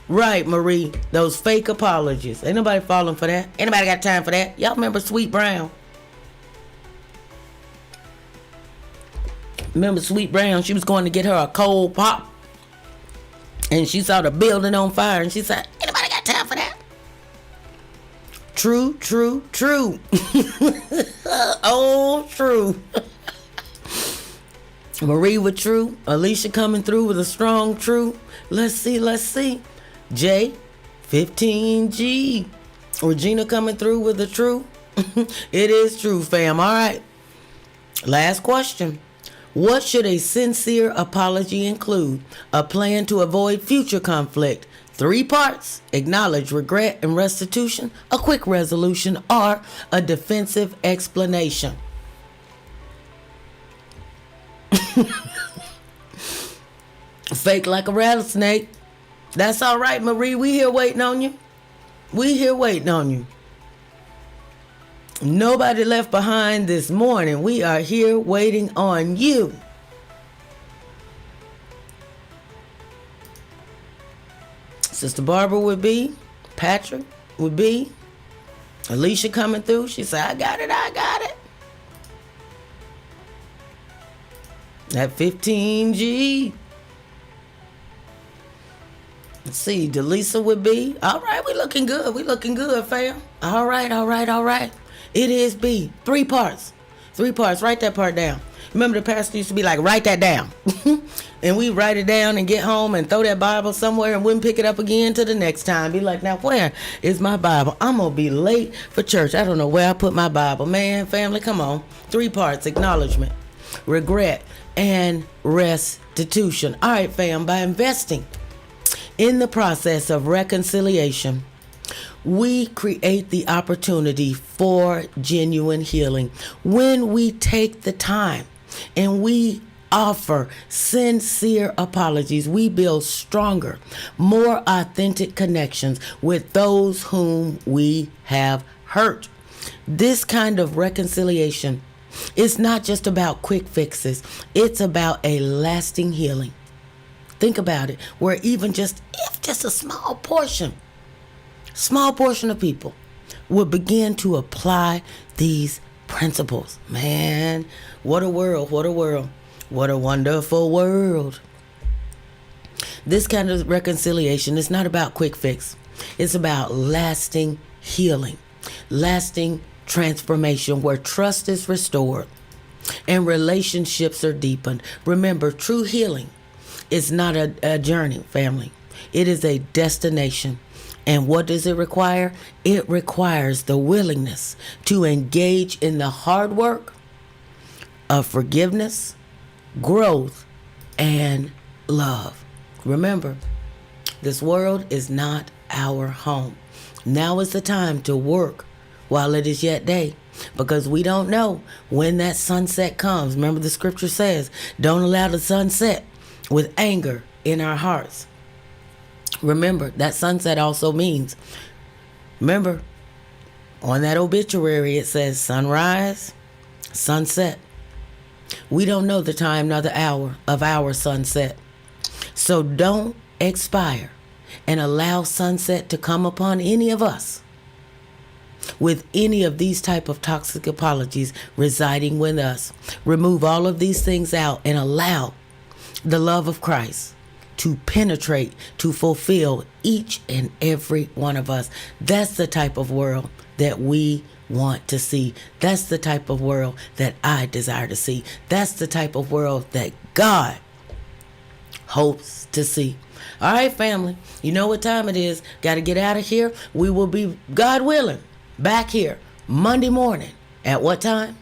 [SPEAKER 2] Right, Marie. Those fake apologies. Ain't nobody falling for that. Anybody got time for that? Y'all remember Sweet Brown? Remember Sweet Brown? She was going to get her a cold pop. And she saw the building on fire. And she said, anybody got time for that? True, true, true. Oh, true. Marie with true. Alicia coming through with a strong true. Let's see. J, 15G. Regina coming through with a true. It is true, fam. All right. Last question. What should a sincere apology include? A plan to avoid future conflict. 3 parts: acknowledge regret and restitution, a quick resolution, or a defensive explanation. Fake like a rattlesnake. That's all right, Marie. We here waiting on you. Nobody left behind this morning. We are here waiting on you. Sister Barbara would be. Patrick would be. Alicia coming through. She said, I got it. That 15G. Let's see. Delisa would be. All right, we looking good, fam. All right. It is B. 3 parts. Write that part down. Remember the pastor used to be like, write that down. And we write it down and get home and throw that Bible somewhere and wouldn't pick it up again till the next time. Be like, now where is my Bible? I'm going to be late for church. I don't know where I put my Bible. Man, family, come on. 3 parts: acknowledgement, regret, and restitution. All right, fam, by investing in the process of reconciliation, we create the opportunity for genuine healing. When we take the time and we offer sincere apologies, we build stronger, more authentic connections with those whom we have hurt. This kind of reconciliation is not just about quick fixes. It's about a lasting healing. Think about it, where even if just a small portion of people would begin to apply these principles. Man, what a world. What a wonderful world. This kind of reconciliation is not about quick fix. It's about lasting healing, lasting transformation, where trust is restored and relationships are deepened. Remember, true healing is not a journey, family. It is a destination. And what does it require? It requires the willingness to engage in the hard work of forgiveness, growth, and love. Remember, this world is not our home. Now is the time to work while it is yet day, because we don't know when that sunset comes. Remember, the scripture says, don't allow the sunset with anger in our hearts. Remember, that sunset also means, remember, on that obituary it says sunrise, sunset. We don't know the time nor the hour of our sunset. So don't expire and allow sunset to come upon any of us with any of these type of toxic apologies residing with us. Remove all of these things out and allow the love of Christ to penetrate, to fulfill each and every one of us. That's the type of world that we want to see. That's the type of world that I desire to see. That's the type of world that God hopes to see. All right, family, you know what time it is. Got to get out of here. We will be, God willing, back here Monday morning. At what time?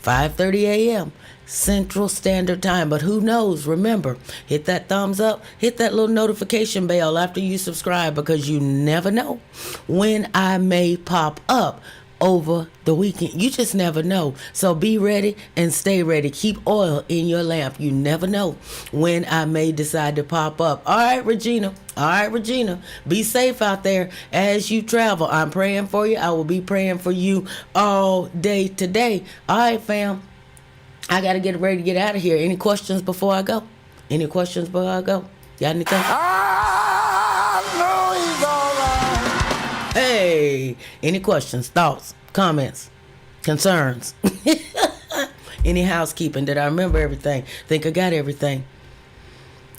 [SPEAKER 2] 5:30 a.m. Central Standard Time. But who knows? Remember, hit that thumbs up, hit that little notification bell after you subscribe, because you never know when I may pop up over the weekend. You just never know. So be ready and stay ready. Keep oil in your lamp. You never know when I may decide to pop up. All right, Regina. Be safe out there as you travel. I'm praying for you. I will be praying for you all day today. All right, fam. I got to get ready to get out of here. Any questions before I go? Got anything?
[SPEAKER 3] Hallelujah.
[SPEAKER 2] all is alright. Hey, any questions, thoughts, comments, concerns? Any housekeeping? Did I remember everything? Think I got everything?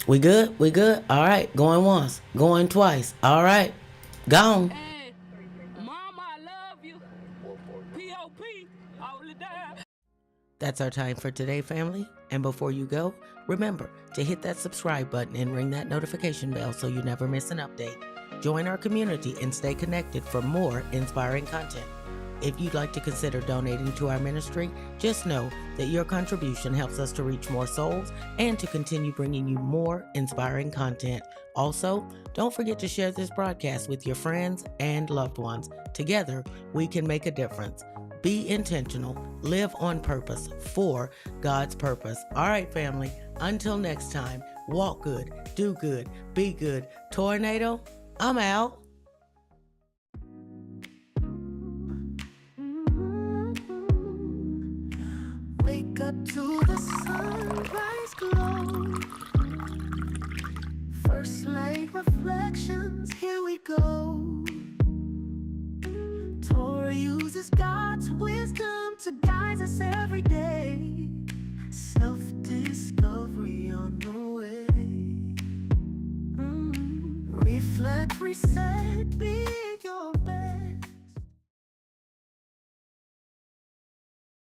[SPEAKER 2] We good? We good? All right. Going once. Going twice. All right. Gone.
[SPEAKER 4] Hey, Mama, I love you. P.O.P. Hold it down.
[SPEAKER 2] That's our time for today, family. And before you go, remember to hit that subscribe button and ring that notification bell so you never miss an update. Join our community and stay connected for more inspiring content. If you'd like to consider donating to our ministry, just know that your contribution helps us to reach more souls and to continue bringing you more inspiring content. Also, don't forget to share this broadcast with your friends and loved ones. Together, we can make a difference. Be intentional, live on purpose for God's purpose. All right, family, until next time, walk good, do good, be good. Tornado, I'm out.
[SPEAKER 1] Wake up to the sunrise glow. First light reflections, here we go. Torah uses God's wisdom to guide us every day. Self-discovery on the way. Reflect, reset, be